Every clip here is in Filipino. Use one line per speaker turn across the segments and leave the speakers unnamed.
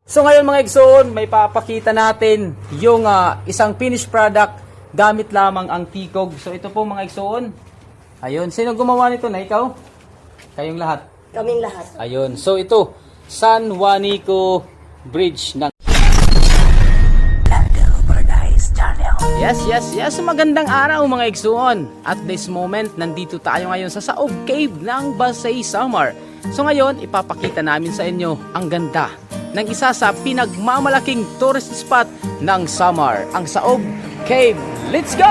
So ngayon mga Igsoon, may papakita natin yung isang finished product gamit lamang ang tikog. So ito po mga Igsoon. Ayun, sino gumawa nito na ikaw? Kayong lahat?
Kaming lahat.
Ayun, so ito, San Juanico Bridge ng Yes, magandang araw mga Igsoon. At this moment, nandito tayo ngayon sa Saob Cave ng Basay Samar. So ngayon, ipapakita namin sa inyo ang ganda ng isa sa pinagmamalaking tourist spot ng Samar, ang Saob Cave. Let's go!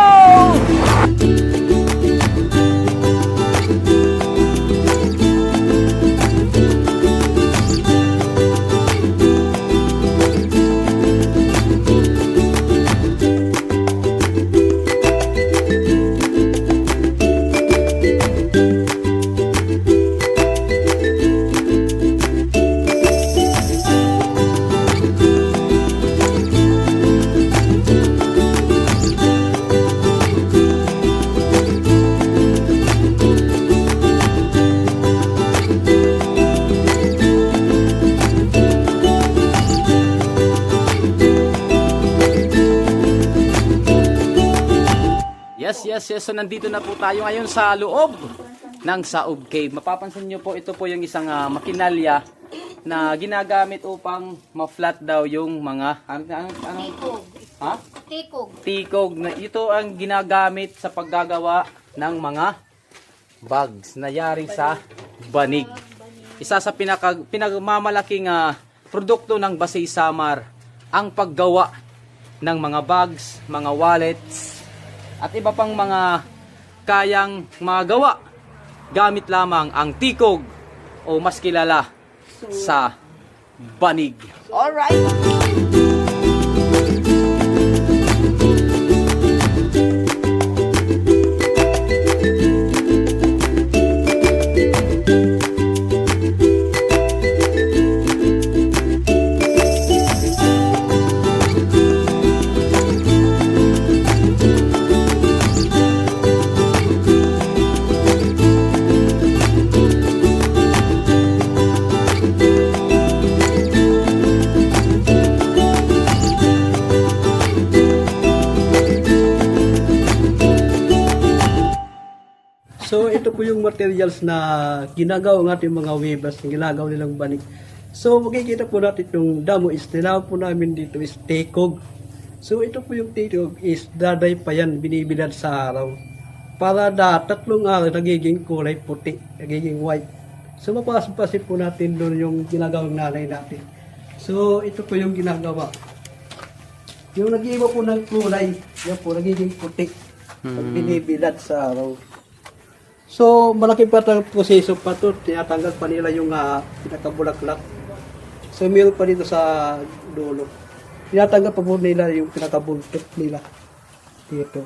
Yes. So nandito na po tayo ngayon sa loob ng Saob Cave. Mapapansin nyo po, ito po yung isang makinalya na ginagamit upang ma-flat daw yung mga
Tikog.
Ha?
Tikog.
Tikog. Ito ang ginagamit sa paggagawa ng mga bags na yari sa banig. Isa sa pinagmamalaking produkto ng Basay Samar ang paggawa ng mga bags, mga wallets, at iba pang mga kayang magawa gamit lamang ang tikog o mas kilala sa banig. Alright!
So ito po yung materials na ginagawa ng ating mga weavers, ginagawa nilang banig. So makikita po natin yung damo is tinawag po namin dito is tikog. So ito po yung tikog is daday pa yan, binibilad sa araw. Para tatlong araw nagiging kulay puti, nagiging white. So mapapasin po natin doon yung ginagawang nanay natin. So ito po yung ginagawa. Yung nag-iiba po ng kulay, yan po nagiging puti pag binibilad sa araw. So, malaki pa ang proseso pa ito. Tinatanggal pa nila yung pinakabulaklak. So, meron pa dito sa dulo. Tinatanggal pa po nila yung pinakabuntot nila dito.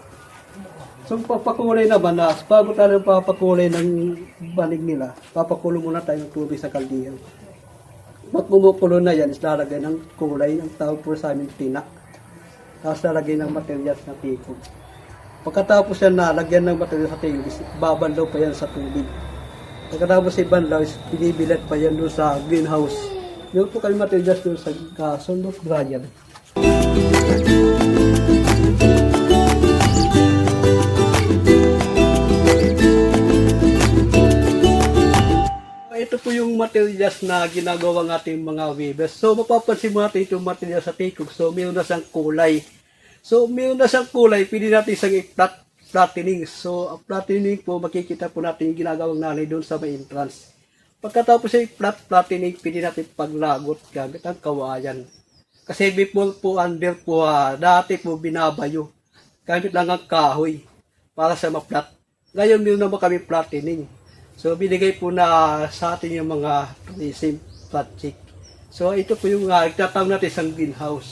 So, papakulay naman bago tayo papakulay ng banig nila, papakulo muna tayo ng tubig sa kaldiyan. Pag kumukulo na yan, is lalagay ng kulay, ang tawag po sa amin tinak. Tapos lalagay ng materials na tikog. Pagkatapos yan nalagyan ng material sa tingin, babanlaw pa yan sa tubig. Pagkatapos sa ibanlaw, binibilat pa yan doon sa greenhouse. Meron po kami materials doon sa sundot dryer. Ito po yung materials na ginagawa ng ating mga weavers. So mapapansin mo natin itong materials sa tikog. So meron na siyang kulay. So, mayroon na siyang kulay, pwede natin isang flattening. So, ang flattening po, makikita po natin yung ginagawang nanay doon sa may entrance. Pagkatapos ay flattening, pwede natin paglagot gamit ang kawayan. Kasi before po, under po, dati po binabayo. Gamit lang ang kahoy para sa ma-flat. Ngayon, mayroon naman kami flattening. So, binigay po na sa atin yung mga tourism flat chick. So, ito po yung itatawag natin isang greenhouse.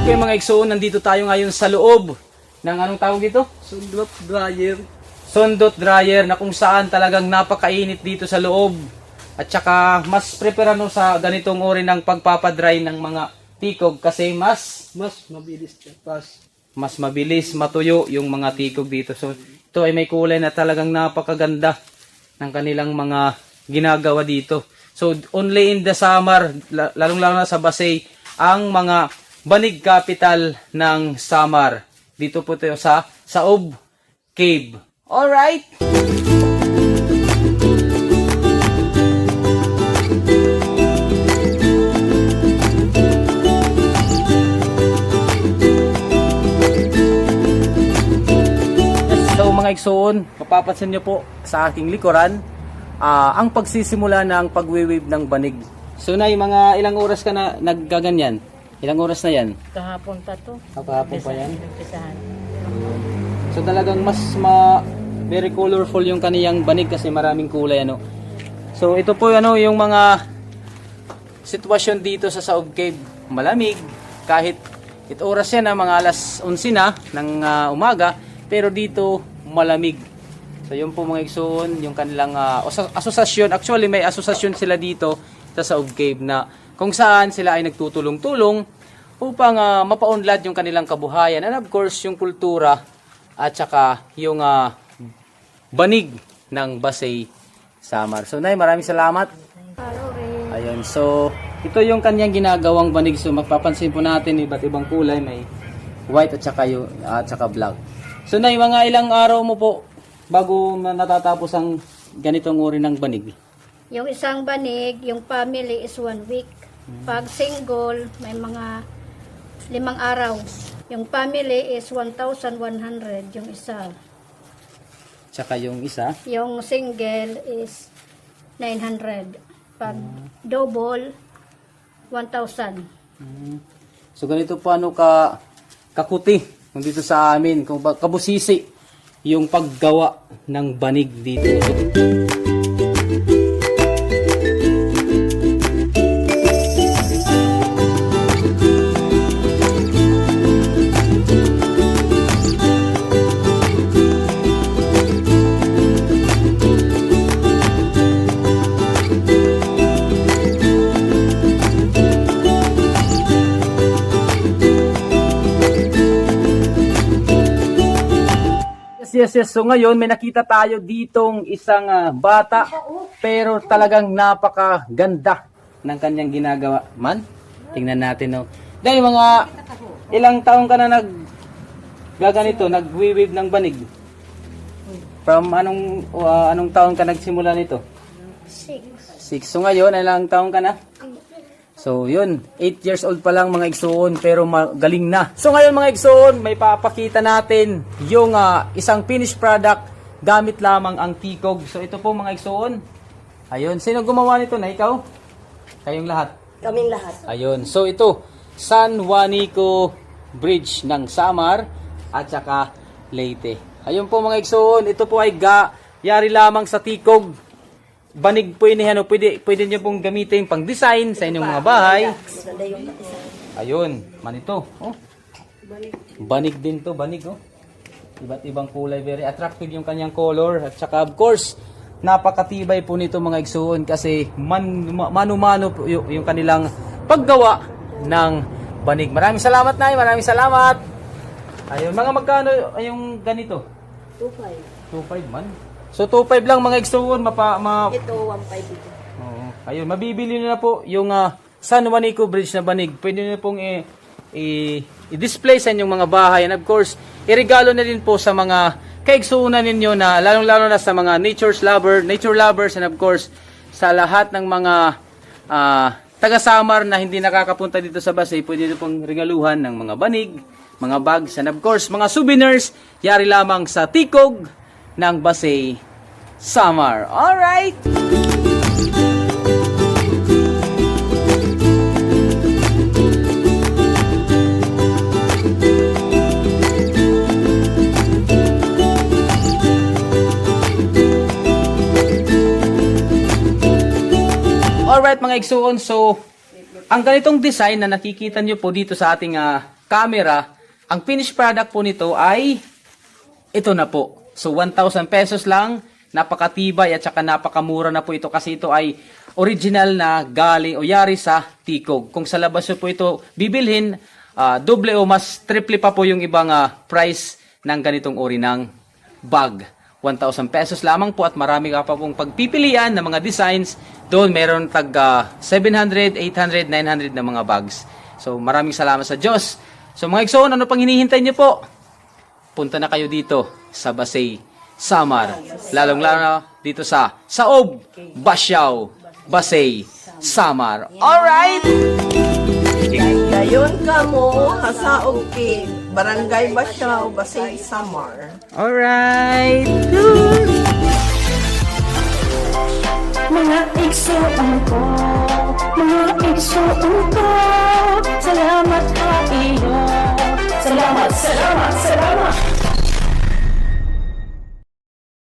Okay mga Igsoon, nandito tayo ngayon sa loob ng anong tawag dito?
Sundot dryer.
Sundot dryer na kung saan talagang napakainit dito sa loob. At saka mas prepare sa ganitong uri ng pagpapadry ng mga tikog kasi mas
mabilis.
mas mabilis matuyo yung mga tikog dito. So ito ay may kulay na talagang napakaganda ng kanilang mga ginagawa dito. So only in the summer, lalong-lalo na sa Basay, ang mga banig capital ng Samar. Dito po tayo sa Saob Cave. Alright! So mga igsoon, mapapansin nyo po sa aking likuran, ang pagsisimula ng pagwiwave ng banig. So Nay, mga ilang oras ka na naggaganyan? Ilang oras na yan?
Kahapon pa to.
Kahapon pa yan?
Umpisahan.
So talagang very colorful yung kaniyang banig kasi maraming kulay ano. So ito po yung mga sitwasyon dito sa Saob Cave. Malamig kahit oras yan mga alas 11 na ng umaga, pero dito malamig. So yun po mga igsoon, yung kanilang asosasyon. Actually may asosasyon sila dito sa Saob Cave na kung saan sila ay nagtutulong-tulong upang mapaunlad yung kanilang kabuhayan and of course yung kultura at saka yung banig ng Basay Samar. So Nay, maraming salamat. Ayun, so ito yung kanyang ginagawang banig. So magpapansin po natin iba't ibang kulay, may white at saka black. So Nay, mga ilang araw mo po bago natatapos ang ganitong uri ng banig?
Yung isang banig, yung family is 1 week. Pag single, may mga 5 araw. Yung family is 1,100 yung isa.
Tsaka yung isa?
Yung single is 900. Pag double, 1,000.
So ganito paano kakuti kung dito sa amin, kung kabusisi yung paggawa ng banig dito. Yes. So ngayon may nakita tayo ditong isang bata pero talagang napakaganda ng kanyang ginagawa. Man, tingnan natin no. Dahil mga ilang taon ka na nagwiwave ng banig? From anong taon ka nagsimula nito? 6. So ngayon, ilang taon ka na? So yun, 8 years old pa lang mga igsoon pero magaling na. So ngayon mga igsoon, may papakita natin yung isang finished product gamit lamang ang tikog. So ito po mga igsoon. Ayun, sino gumawa nito na ikaw? Kayong lahat?
Kaming lahat.
Ayun, so ito, San Juanico Bridge ng Samar at saka Leyte. Ayun po mga igsoon, ito po ay yari lamang sa tikog. Banig po yun, pwede nyo pong gamitin pang design sa inyong mga bahay.
Maganda yung isa.
Ayun, man ito. Oh. Banig din to, banig oh. Iba't ibang kulay, very attractive yung kanyang color. At saka of course, napakatibay po nito mga igsoon kasi mano-mano po yung kanilang paggawa ng banig. Maraming salamat Nay, maraming salamat. Ayun, mga magkano yung ganito?
2,500.
2.5 man. So 2.5 lang mga igsoon,
Ito, 1,500 dito.
Oo. Ayun, mabibili na po yung San Juanico Bridge na banig. Pwede nyo pong i-display sa inyong mga bahay. And of course, iregalo na din po sa mga kaigsuunan ninyo na lalong-lalo na sa mga nature lovers and of course, sa lahat ng mga taga-Samar na hindi nakakapunta dito sa Basay, pwede nyo pong regaluhan ng mga banig, mga bags, and of course, mga souvenirs, yari lamang sa tikog ng Basay Samar. Alright! Alright mga igsuon, so ang ganitong design na nakikita nyo po dito sa ating camera, ang finished product po nito ay ito na po. So 1,000 pesos lang, napakatibay at saka napakamura na po ito kasi ito ay original na galing o yari sa tikog. Kung sa labas po ito bibilhin, doble o mas triple pa po yung ibang price ng ganitong uri ng bag. 1,000 pesos lamang po at marami ka pa pong pagpipilian ng mga designs. Doon meron tag 700, 800, 900 na mga bags. So maraming salamat sa Diyos. So mga Igsoon, ano pang hinihintay niyo po? Punta na kayo dito sa Basay, Samar. Lalong-lalo na dito sa Saob, Basyao, Basay, Samar. Alright!
Dayon ka mo, Hasaog Cave, Barangay Basyao, Basay, Samar.
Alright!
Mga igsoon ko, mga igsoon ko, salamat sa iyo. Salamat, salamat, salamat.